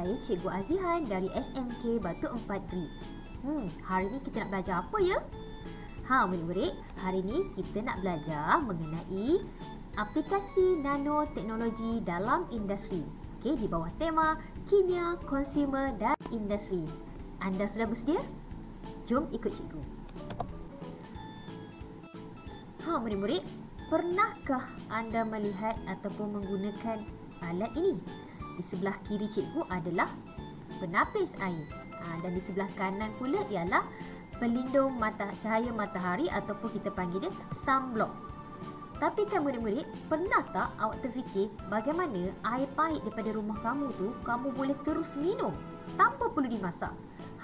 Saya Cikgu Azihan dari SMK Batu 4 Gri. Hari ni kita nak belajar apa ya? Murid-murid, hari ni kita nak belajar mengenai aplikasi nanoteknologi dalam industri. Okey, di bawah tema kimia, konsumer dan industri. Anda sudah bersedia? Jom ikut cikgu. Murid-murid, pernahkah anda melihat ataupun menggunakan alat ini? Di sebelah kiri cikgu adalah penapis air. Dan di sebelah kanan pula ialah pelindung cahaya matahari ataupun kita panggil dia sunblock. Tapi kan murid-murid, pernah tak awak terfikir bagaimana air pahit daripada rumah kamu tu kamu boleh terus minum tanpa perlu dimasak,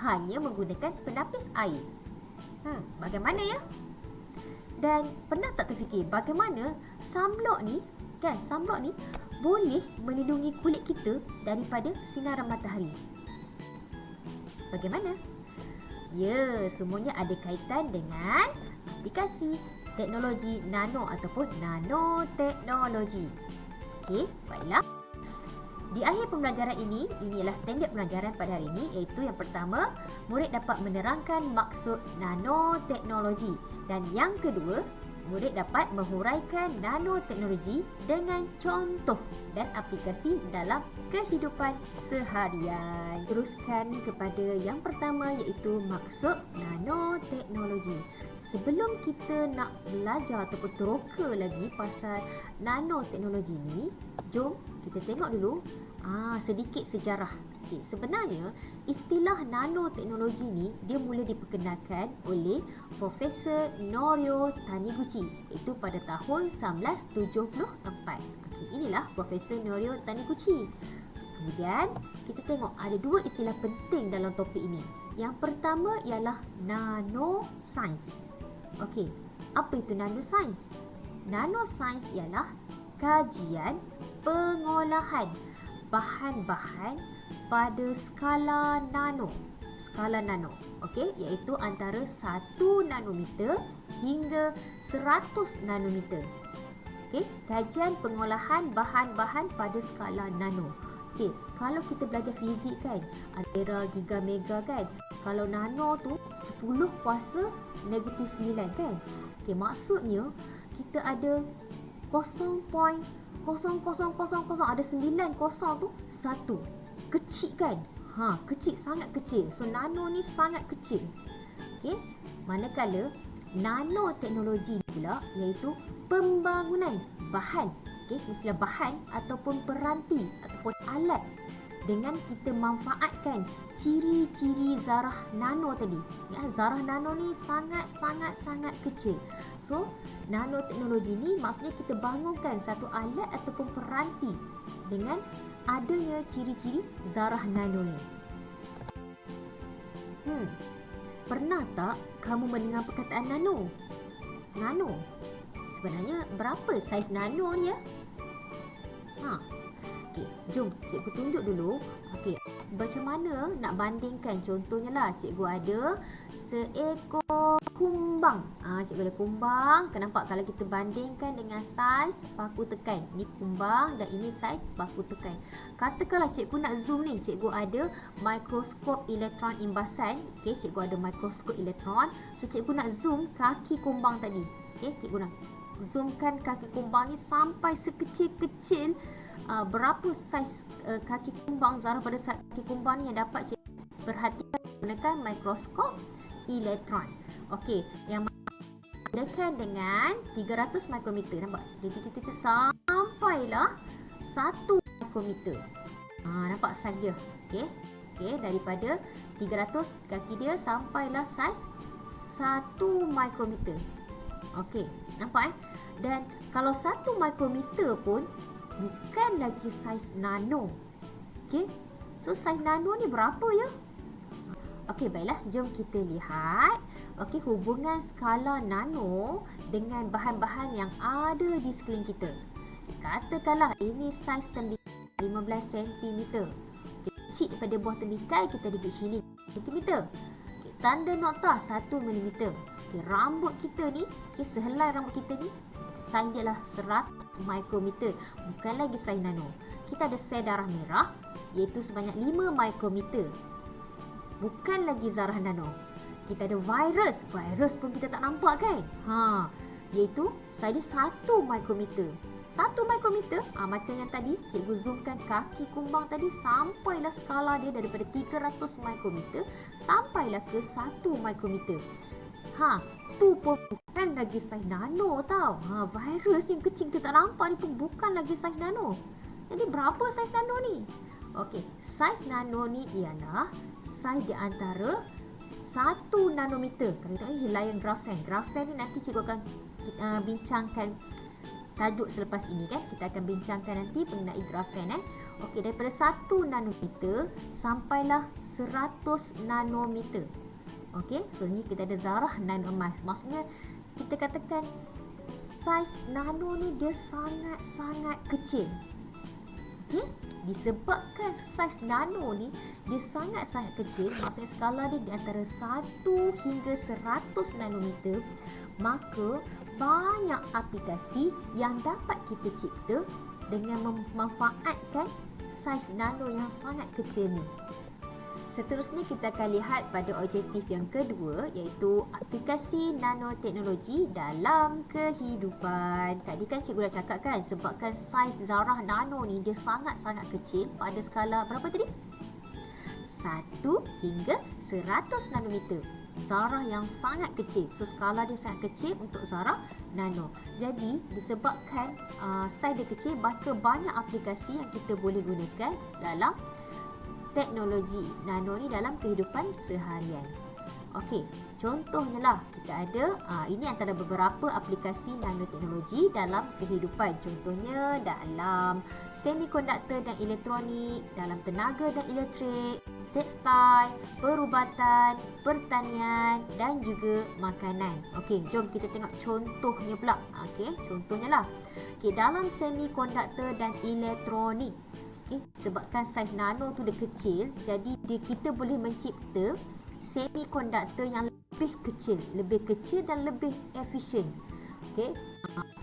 hanya menggunakan penapis air? Bagaimana ya? Dan pernah tak terfikir bagaimana sunblock ni boleh melindungi kulit kita daripada sinaran matahari? Bagaimana? Ya, semuanya ada kaitan dengan aplikasi teknologi nano ataupun nanoteknologi. Okey, baiklah. Di akhir pembelajaran ini ialah standard pembelajaran pada hari ini, iaitu yang pertama, murid dapat menerangkan maksud nanoteknologi, dan yang kedua, murid dapat menghuraikan nanoteknologi dengan contoh dan aplikasi dalam kehidupan seharian. Teruskan kepada yang pertama, iaitu maksud nanoteknologi. Sebelum kita nak belajar ataupun teroka lagi pasal nanoteknologi ni, jom kita tengok dulu sedikit sejarah. Sebenarnya istilah nanoteknologi ni dia mula diperkenalkan oleh Profesor Norio Taniguchi, iaitu pada tahun 1974. Inilah Profesor Norio Taniguchi. Kemudian kita tengok ada dua istilah penting dalam topik ini. Yang pertama ialah nanoscience. Apa itu nanoscience? Nanoscience ialah kajian pengolahan bahan-bahan pada skala nano. Iaitu antara 1 nanometer hingga 100 nanometer. Kajian pengolahan bahan-bahan pada skala nano. Kalau kita belajar fizik kan, ada giga mega kan. Kalau nano tu 10 kuasa negatif 9 kan. Maksudnya kita ada 0.0000, ada 9 kosong tu 1. Kecil kan? Kecil, sangat kecil. So nano ni sangat kecil. Manakala nanoteknologi pula iaitu pembangunan bahan. Istilah bahan ataupun peranti ataupun alat dengan kita manfaatkan ciri-ciri zarah nano tadi. Zarah nano ni sangat kecil. So nanoteknologi ni maksudnya kita bangunkan satu alat ataupun peranti dengan adanya ciri-ciri zarah nano ni. Pernah tak kamu mendengar perkataan nano? Nano. Sebenarnya berapa saiz nano ni ya? Jom cikgu tunjuk dulu. Macam mana nak bandingkan? Contohnya lah, cikgu ada seekor kumbang. Cikgu ada kumbang. Kenapa? Kalau kita bandingkan dengan saiz paku tekan. Ni kumbang dan ini saiz paku tekan. Katakanlah cikgu nak zoom ni. Cikgu ada mikroskop elektron imbasan. Cikgu ada mikroskop elektron. So cikgu nak zoom kaki kumbang tadi. Cikgu nak zoomkan kaki kumbang ni sampai sekecil-kecil berapa saiz kaki kumbang, zarah pada kaki kumbang ni yang dapat cikgu perhatikan menggunakan mikroskop elektron. Yang menggunakan dengan 300 mikrometer. Nampak? Titik-titik sampailah 1 mikrometer. Nampak saiz dia? Daripada 300 kaki dia sampailah saiz 1 mikrometer. Nampak Dan kalau 1 mikrometer pun bukan lagi saiz nano. So saiz nano ni berapa ya? Baiklah, jom kita lihat hubungan skala nano dengan bahan-bahan yang ada di sekeliling kita. Katakanlah ini saiz tembikar 15 cm. Kecil daripada buah tembikar kita ada di sini cm. Tanda nokta 1 mm. Rambut kita ni, sehelai rambut kita ni saiz dia lah 100 mikrometer, bukan lagi saiz nano. Kita ada sel darah merah, iaitu sebanyak 5 mikrometer. Bukan lagi zarah nano. Kita ada virus pun kita tak nampak kan? Iaitu saiz dia 1 mikrometer. 1 mikrometer, macam yang tadi cikgu zoomkan kaki kumbang tadi, sampailah skala dia daripada 300 mikrometer sampailah ke 1 mikrometer. Tu pun bukan lagi saiz nano tau. Virus yang kecil kita tak nampak ni pun bukan lagi saiz nano. Jadi berapa saiz nano ni? Okey, saiz nano ni ialah saiz di antara 1 nanometer. Kalau kita ni layan grafen. Grafen ni nanti cikgu akan bincangkan tajuk selepas ini kan. Kita akan bincangkan nanti mengenai grafen. Okey, daripada 1 nanometer sampailah 100 nanometer. Okey, so ni kita ada zarah nano emas. Maksudnya kita katakan saiz nano ni dia sangat-sangat kecil. Okey, disebabkan saiz nano ni dia sangat-sangat kecil, maksudnya skala dia di antara 1 hingga 100 nanometer, maka banyak aplikasi yang dapat kita cipta dengan memanfaatkan saiz nano yang sangat kecil ni. Seterusnya kita akan lihat pada objektif yang kedua, iaitu aplikasi nanoteknologi dalam kehidupan. Tadi kan cikgu dah cakap kan, sebabkan saiz zarah nano ni dia sangat-sangat kecil pada skala berapa tadi? 1 hingga 100 nanometer. Zarah yang sangat kecil. So skala dia sangat kecil untuk zarah nano. Jadi disebabkan saiz dia kecil, maka banyak aplikasi yang kita boleh gunakan dalam teknologi nano ni dalam kehidupan seharian. Okey, contohnya lah kita ada ini antara beberapa aplikasi nanoteknologi dalam kehidupan. Contohnya dalam semikonduktor dan elektronik, dalam tenaga dan elektrik, tekstil, perubatan, pertanian dan juga makanan. Okey, jom kita tengok contohnya pula. Okey, contohnya lah. Okey, dalam semikonduktor dan elektronik, sebabkan saiz nano tu dia kecil, jadi kita boleh mencipta semikonduktor yang lebih kecil dan lebih efisien. Okey,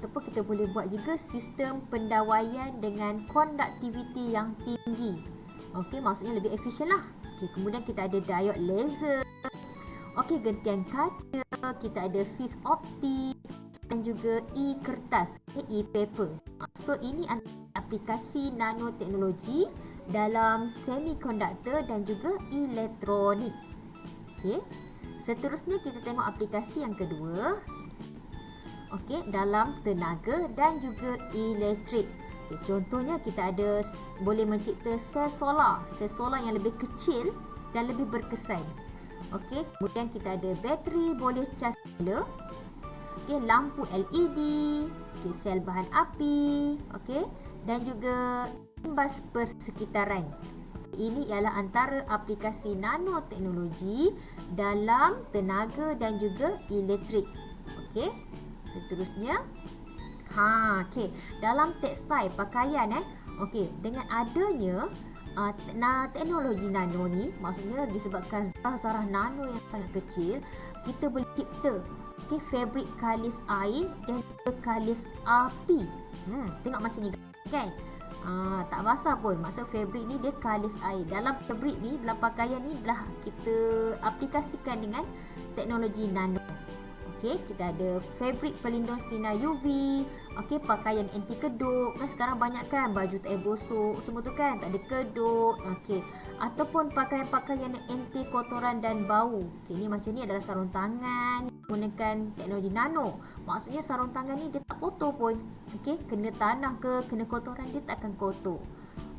ataupun kita boleh buat juga sistem pendawaian dengan konduktiviti yang tinggi. Okey, maksudnya lebih efisien lah. Okey, kemudian kita ada diod laser. Okey, gentian kaca, kita ada swiss optik dan juga e-kertas, e-paper. So ini aplikasi nanoteknologi dalam semikonduktor dan juga elektronik. Okey. Seterusnya kita tengok aplikasi yang kedua. Okey, dalam tenaga dan juga elektrik. Okay, contohnya kita ada boleh mencipta sel solar yang lebih kecil dan lebih berkesan. Okey, kemudian kita ada bateri boleh cas solar. Okey, lampu LED, okey, sel bahan api, okey, dan juga imbas persekitaran. Ini ialah antara aplikasi nanoteknologi dalam tenaga dan juga elektrik. Okey, seterusnya okey, dalam tekstil pakaian okey, dengan adanya teknologi nano ni, maksudnya disebabkan zarah nano yang sangat kecil, kita boleh cipta fabrik kalis air dan juga kalis api. Tengok macam ni kan. Tak basah pun. Maksud fabrik ni dia kalis air. Dalam fabrik ni, dalam pakaian ni dah kita aplikasikan dengan teknologi nano. Okey, kita ada fabrik pelindung sinar UV, okey, pakaian anti kedut. Kan sekarang banyak kan baju tak bosok, semua tu kan tak ada kedut. Okey, ataupun pakaian-pakaian anti kotoran dan bau. Okey, ni macam ni adalah sarung tangan menggunakan teknologi nano. Maksudnya sarung tangan ni dia tak kotor pun. Okey, kena tanah ke, kena kotoran dia tak akan kotor.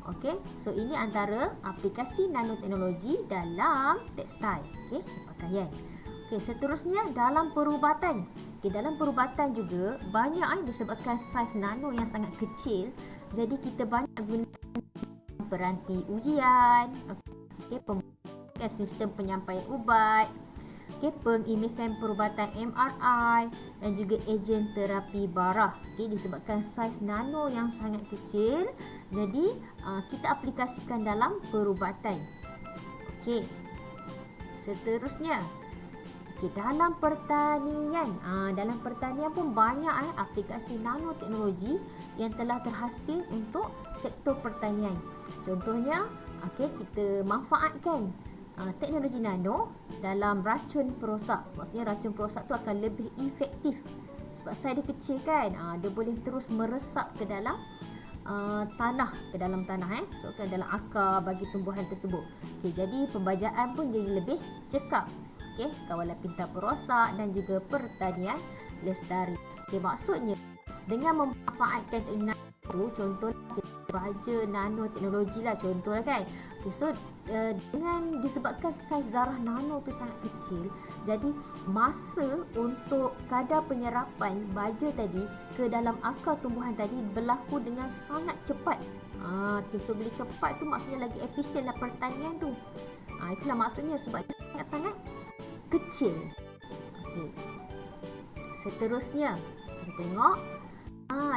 Okey, so ini antara aplikasi nanoteknologi dalam tekstil, okey, pakaian. Okey, seterusnya dalam perubatan. Okey, dalam perubatan juga banyak disebabkan saiz nano yang sangat kecil, jadi kita banyak gunakan peranti ujian, okey, pembuatan sistem penyampaian ubat, okey, pengimesan perubatan MRI dan juga ejen terapi barah. Okey, disebabkan saiz nano yang sangat kecil, jadi kita aplikasikan dalam perubatan. Okey, seterusnya okay, dalam pertanian. Dalam pertanian pun banyak aplikasi nanoteknologi yang telah terhasil untuk sektor pertanian. Contohnya Okey, kita manfaatkan teknologi nano dalam racun perosak. Maksudnya racun perosak tu akan lebih efektif sebab saiz dia kecil kan. Dia boleh terus meresap ke dalam tanah, so ke dalam akar bagi tumbuhan tersebut. Okey, jadi pembajaan pun jadi lebih cekap. Okey, kawalan pintar perosak dan juga pertanian lestari. Okey, maksudnya dengan memanfaatkan teknologi nano tu, contoh kita baja nanoteknologi lah contohlah kan. Okay, so dengan disebabkan saiz zarah nano tu sangat kecil, jadi masa untuk kadar penyerapan baja tadi ke dalam akar tumbuhan tadi berlaku dengan sangat cepat. Okay, so bila cepat tu maksudnya lagi efisien lah pertanian tu. Itulah maksudnya sebab dia sangat-sangat kecil. Okay. Seterusnya kita tengok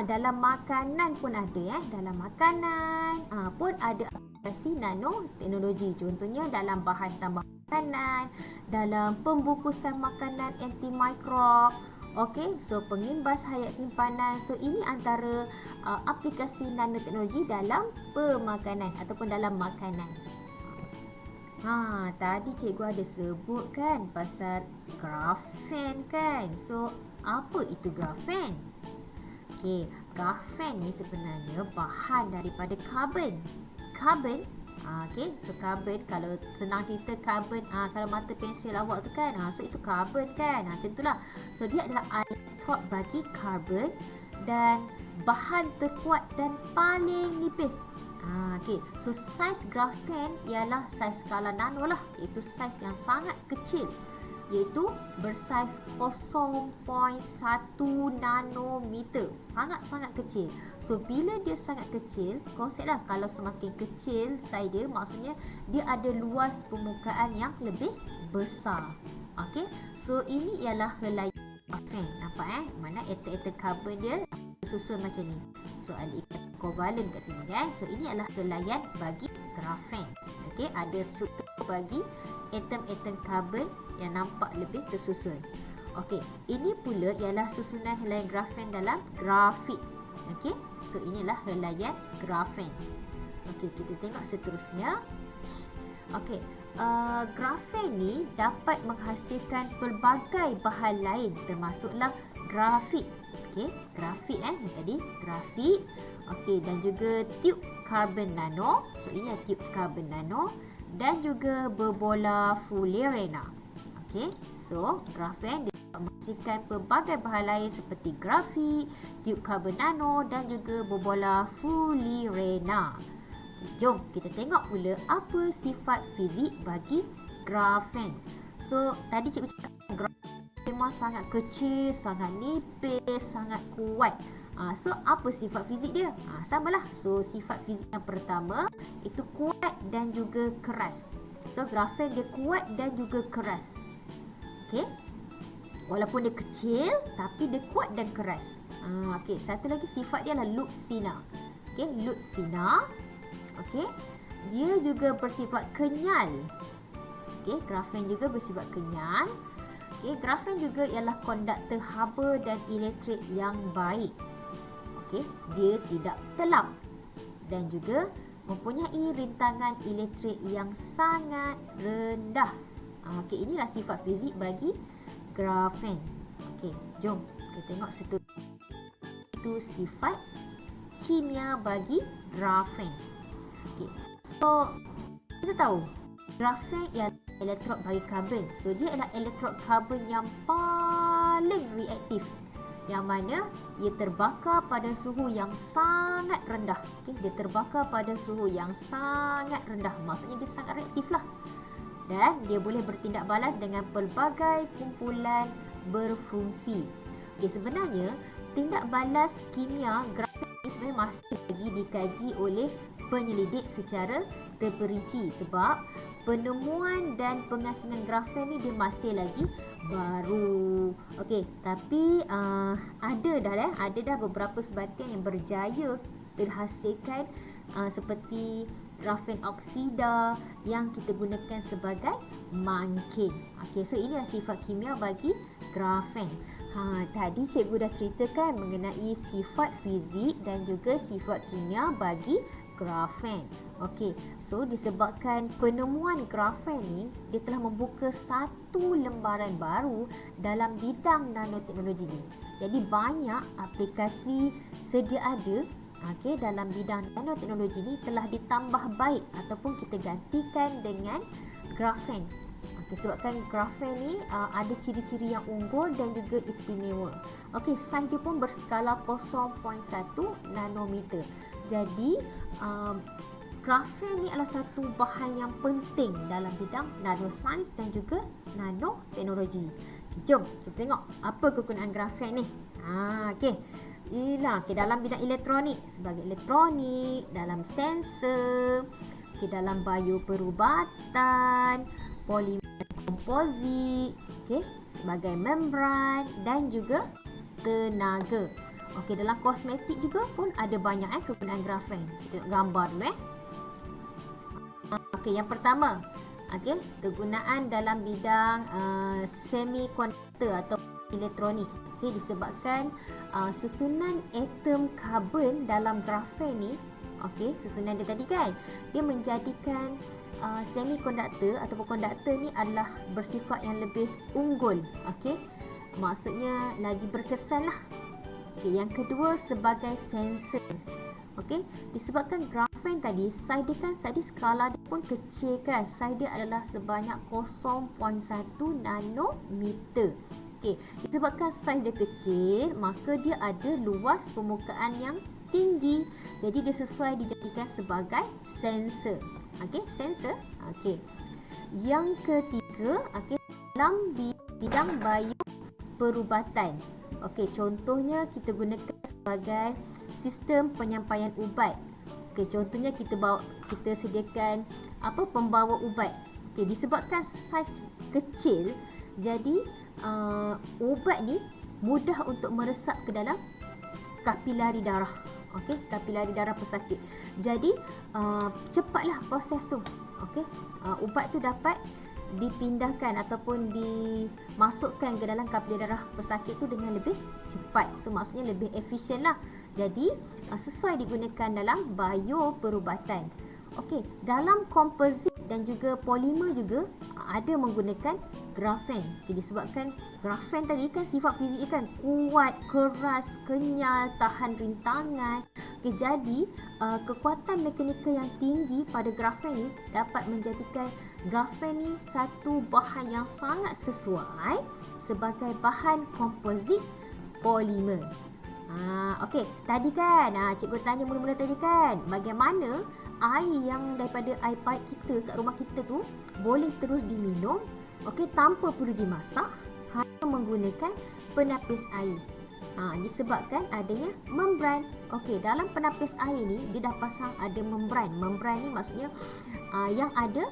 dalam makanan pun ada dalam makanan pun ada aplikasi nanoteknologi. Contohnya dalam bahan tambah makanan, dalam pembungkusan makanan antimikrob. Okey, so pengimbas hayat simpanan. So ini antara aplikasi nanoteknologi dalam pemakanan ataupun dalam makanan. Tadi cikgu ada sebut kan pasal grafen kan. So apa itu grafen? Okey, grafen ni sebenarnya bahan daripada karbon. Okey, so karbon, kalau senang cerita karbon, kalau mata pensil awak tu kan, so itu karbon kan. Macam itulah. So dia adalah elektrod bagi karbon dan bahan terkuat dan paling nipis. Okey, so saiz grafen ialah saiz skala nano lah, iaitu saiz yang sangat kecil, iaitu bersaiz 0.1 nanometer. Sangat-sangat kecil. So bila dia sangat kecil, konseplah kalau semakin kecil saiz dia, maksudnya dia ada luas permukaan yang lebih besar. Okey, so ini ialah helaian grafen. Nampak mana atom-atom karbon dia susun macam ni. So ada ikatan kovalen kat sini kan. So ini adalah helaian bagi grafen. Okey, ada struktur bagi atom-atom karbon yang nampak lebih tersusun. Okey, ini pula ialah susunan helaian grafen dalam grafit. Okey, so inilah helaian grafen. Okey, kita tengok seterusnya. Okey, grafen ni dapat menghasilkan pelbagai bahan lain termasuklah grafit. Okey, grafit tadi grafit. Okey, dan juga tube karbon nano. So ini adalah tube karbon nano dan juga berbola fullerena. Okey, so grafen dia menghasilkan pelbagai bahan lain seperti grafit, tube karbon nano dan juga berbola fullerena. Jom kita tengok pula apa sifat fizik bagi grafen. So tadi cikgu cakap grafen memang sangat kecil, sangat nipis, sangat kuat. So apa sifat fizik dia? Samalah. So sifat fizik yang pertama itu kuat dan juga keras. So grafen dia kuat dan juga keras. Okey. Walaupun dia kecil tapi dia kuat dan keras. Okey, satu lagi sifat dia adalah Leucina. Okey, Leucina. Okey. Dia juga bersifat kenyal. Okey, grafen juga bersifat kenyal. Okey, grafen juga ialah konduktor haba dan elektrik yang baik. Okey, dia tidak telap dan juga mempunyai rintangan elektrik yang sangat rendah. Okey, inilah sifat fizik bagi grafen. Okey, jom kita tengok itu sifat kimia bagi grafen. Okey, so kita tahu grafen ialah elektrod bagi karbon. So dia adalah elektrod karbon yang paling reaktif, yang mana ia terbakar pada suhu yang sangat rendah. Okey, dia terbakar pada suhu yang sangat rendah. Maksudnya dia sangat reaktif lah. Dan dia boleh bertindak balas dengan pelbagai kumpulan berfungsi. Okay, sebenarnya tindak balas kimia grafen ini sebenarnya masih lagi dikaji oleh penyelidik secara terperinci sebab penemuan dan pengasingan grafen ni dia masih lagi baru. Okey, tapi ada dah beberapa sebatian yang berjaya terhasilkan seperti grafen oksida yang kita gunakan sebagai mangkin. Okey, so ini adalah sifat kimia bagi grafen. Tadi cikgu dah ceritakan mengenai sifat fizik dan juga sifat kimia bagi grafen. Okey, so disebabkan penemuan grafen ni, dia telah membuka satu lembaran baru dalam bidang nanoteknologi ni. Jadi banyak aplikasi sedia ada dalam bidang nanoteknologi ni telah ditambah baik ataupun kita gantikan dengan grafen. Sebabkan grafen ni ada ciri-ciri yang unggul dan juga istimewa. Saiz dia pun berskala 0.1 nanometer. Jadi grafen ni adalah satu bahan yang penting dalam bidang nanoscience dan juga nanoteknologi. Jom kita tengok apa kegunaan grafen ni. Dalam bidang elektronik, sebagai elektronik, dalam sensor, dalam bioperubatan, polimer komposit, sebagai membran dan juga tenaga. Dalam kosmetik juga pun ada banyak kegunaan grafen. Kita tengok gambar dulu yang pertama, kegunaan dalam bidang semikonduktor atau elektronik. Disebabkan susunan atom karbon dalam grafen ni, susunan dia tadi kan, dia menjadikan semikonduktor ataupun konduktor ni adalah bersifat yang lebih unggul. Maksudnya lagi berkesan lah. Yang kedua, sebagai sensor. Disebabkan grafen tadi, saiz dia kan tadi skala dia pun kecil kan. Saiz dia adalah sebanyak 0.1 nanometer. Disebabkan saiz dia kecil, maka dia ada luas permukaan yang tinggi. Jadi dia sesuai dijadikan sebagai sensor. Sensor. Yang ketiga, dalam bidang bioperubatan. Contohnya kita gunakan sebagai sistem penyampaian ubat. Contohnya kita sediakan pembawa ubat. Disebabkan saiz kecil, jadi ubat ni mudah untuk meresap ke dalam kapilari darah. Kapilari darah pesakit. Jadi cepatlah proses tu. Ubat tu dapat dipindahkan ataupun dimasukkan ke dalam kapilari darah pesakit tu dengan lebih cepat. So maksudnya lebih efisien lah. Jadi sesuai digunakan dalam bioperubatan. Dalam komposit dan juga polimer juga ada menggunakan grafen. Disebabkan grafen tadi kan sifat fizik kan kuat, keras, kenyal, tahan rintangan. Jadi kekuatan mekanikal yang tinggi pada grafen ni dapat menjadikan grafen ni satu bahan yang sangat sesuai sebagai bahan komposit polimer. Tadi kan cikgu tanya mula-mula tadi kan, bagaimana air yang daripada air pipe kita kat rumah kita tu boleh terus diminum tanpa perlu dimasak, hanya menggunakan penapis air. Disebabkan adanya membran. Dalam penapis air ni dia dah pasang ada membran. Membran ni maksudnya yang ada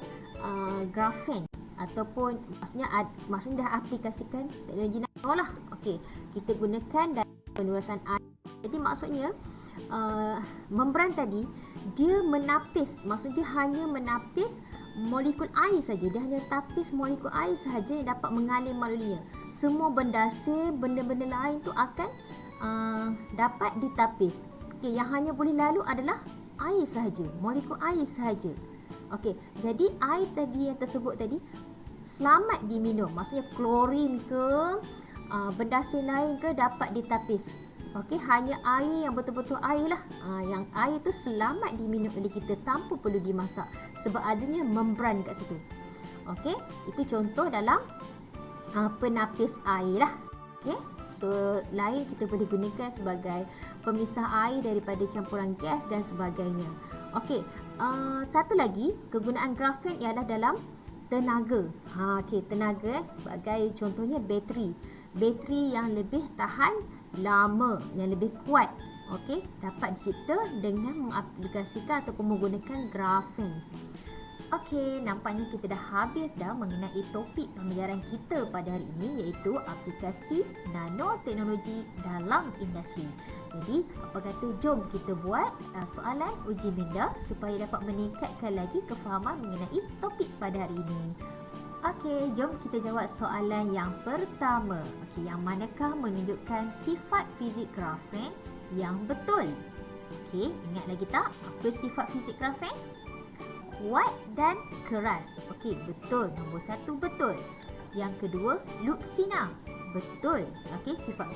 grafen ataupun maksudnya dah aplikasikan teknologi nano lah. Kita gunakan dalam penulisan air. Jadi maksudnya membran tadi dia menapis, maksudnya hanya menapis molekul air saja. Dia hanya tapis molekul air sahaja yang dapat mengalir melaluinya. Semua bendasir, benda-benda lain tu akan dapat ditapis. Yang hanya boleh lalu adalah air sahaja, molekul air sahaja. Jadi air tadi yang tersebut tadi selamat diminum. Maksudnya klorin ke bendasir lain ke dapat ditapis. Hanya air yang betul-betul air lah. Yang air tu selamat diminum oleh kita tanpa perlu dimasak sebab adanya membran kat situ. Itu contoh dalam penapis air lah. So lain kita boleh gunakan sebagai pemisah air daripada campuran gas dan sebagainya. Satu lagi kegunaan grafen ialah dalam tenaga. Tenaga sebagai contohnya bateri. Bateri yang lebih tahan lama, yang lebih kuat. Dapat dicipta dengan mengaplikasikan ataupun menggunakan grafen. Nampaknya kita dah habis dah mengenai topik pembelajaran kita pada hari ini, iaitu aplikasi nanoteknologi dalam industri. Jadi, apa kata jom kita buat soalan uji minda supaya dapat meningkatkan lagi kefahaman mengenai topik pada hari ini. Jom kita jawab soalan yang pertama. Yang manakah menunjukkan sifat fizik grafen yang betul? Okey, ingat lagi tak? Apa sifat fizik grafen? Kuat dan keras. Okey, betul. Nombor 1 betul. Yang kedua, loop sinar. Betul. Okey, sifat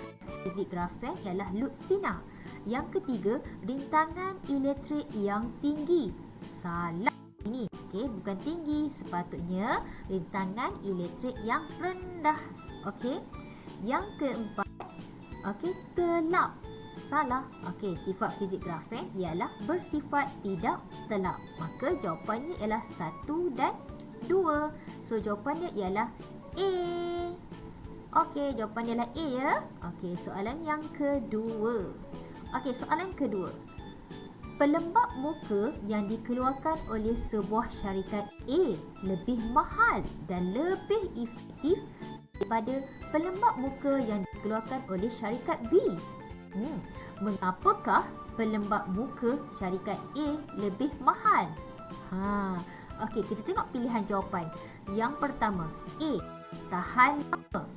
fizik grafen ialah loop sinar. Yang ketiga, rintangan elektrik yang tinggi. Salah ini. Okey, bukan tinggi. Sepatutnya rintangan elektrik yang rendah. Okey. Yang keempat, okey, telap. Salah. Okey, sifat fizik grafen ialah bersifat tidak telap. Maka jawapannya ialah 1 dan 2. So jawapannya ialah A. Okey, jawapannya ialah A ya. Okey, soalan yang kedua. Okey, soalan kedua. Pelembap muka yang dikeluarkan oleh sebuah syarikat A lebih mahal dan lebih efektif daripada pelembap muka yang dikeluarkan oleh syarikat B. Mengapakah pelembap muka syarikat A lebih mahal? Okey, kita tengok pilihan jawapan. Yang pertama, A, tahan lama.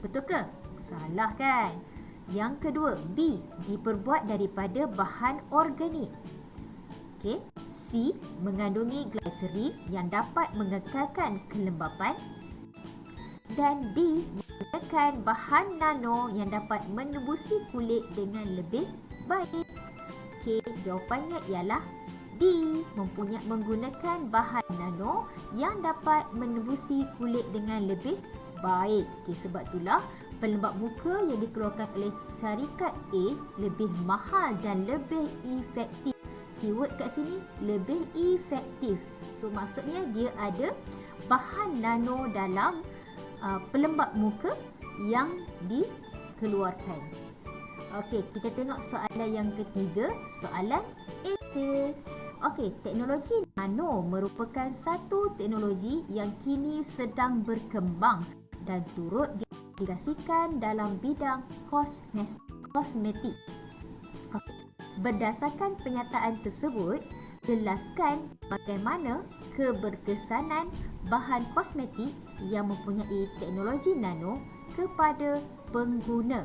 Betul ke? Salah kan? Yang kedua, B, diperbuat daripada bahan organik. Okey, C, mengandungi gliserin yang dapat mengekalkan kelembapan. Dan D, menggunakan bahan nano yang dapat menembusi kulit dengan lebih baik. Okey, jawapannya ialah D, menggunakan bahan nano yang dapat menembusi kulit dengan lebih baik. Okey, sebab itulah pelembap muka yang dikeluarkan oleh syarikat A lebih mahal dan lebih efektif. Keyword kat sini, lebih efektif. So, maksudnya dia ada bahan nano dalam pelembap muka yang dikeluarkan. Okey, kita tengok soalan yang ketiga, soalan esei. Okey, teknologi nano merupakan satu teknologi yang kini sedang berkembang dan turut diaplikasikan dalam bidang kosmetik. Okay. Berdasarkan pernyataan tersebut, jelaskan bagaimana keberkesanan bahan kosmetik yang mempunyai teknologi nano kepada pengguna.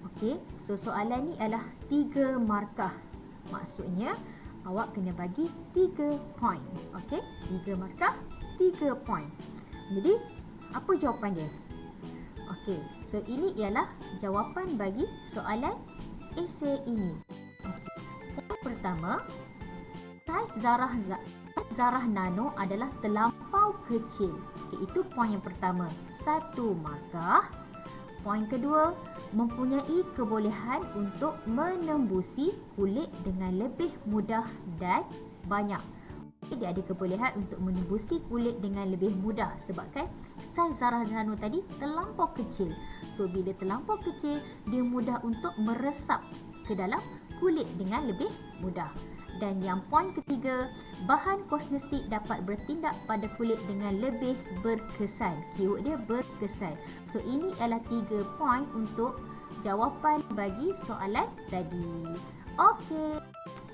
Okey, so soalan ni adalah 3 markah. Maksudnya awak kena bagi 3 point. Okey, 3 markah, 3 point. Jadi, apa jawapan dia? Okey, so ini ialah jawapan bagi soalan esei ini. Okay. Yang pertama, saiz zarah nano adalah terlampau kecil. Okay, itu poin yang pertama. 1 markah. Poin kedua, mempunyai kebolehan untuk menembusi kulit dengan lebih mudah dan banyak. Okay, dia ada kebolehan untuk menembusi kulit dengan lebih mudah sebabkan saiz zarah nano tadi terlampau kecil. So, bila terlampau kecil, dia mudah untuk meresap ke dalam kulit dengan lebih mudah. Dan yang poin ketiga, bahan kosmetik dapat bertindak pada kulit dengan lebih berkesan. Keyword dia berkesan. So, ini adalah 3 poin untuk jawapan bagi soalan tadi. Okey,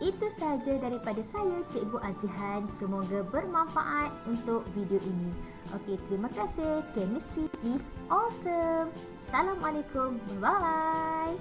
itu sahaja daripada saya, Cikgu Azihan. Semoga bermanfaat untuk video ini. Okey, terima kasih. Chemistry is awesome. Assalamualaikum. Bye.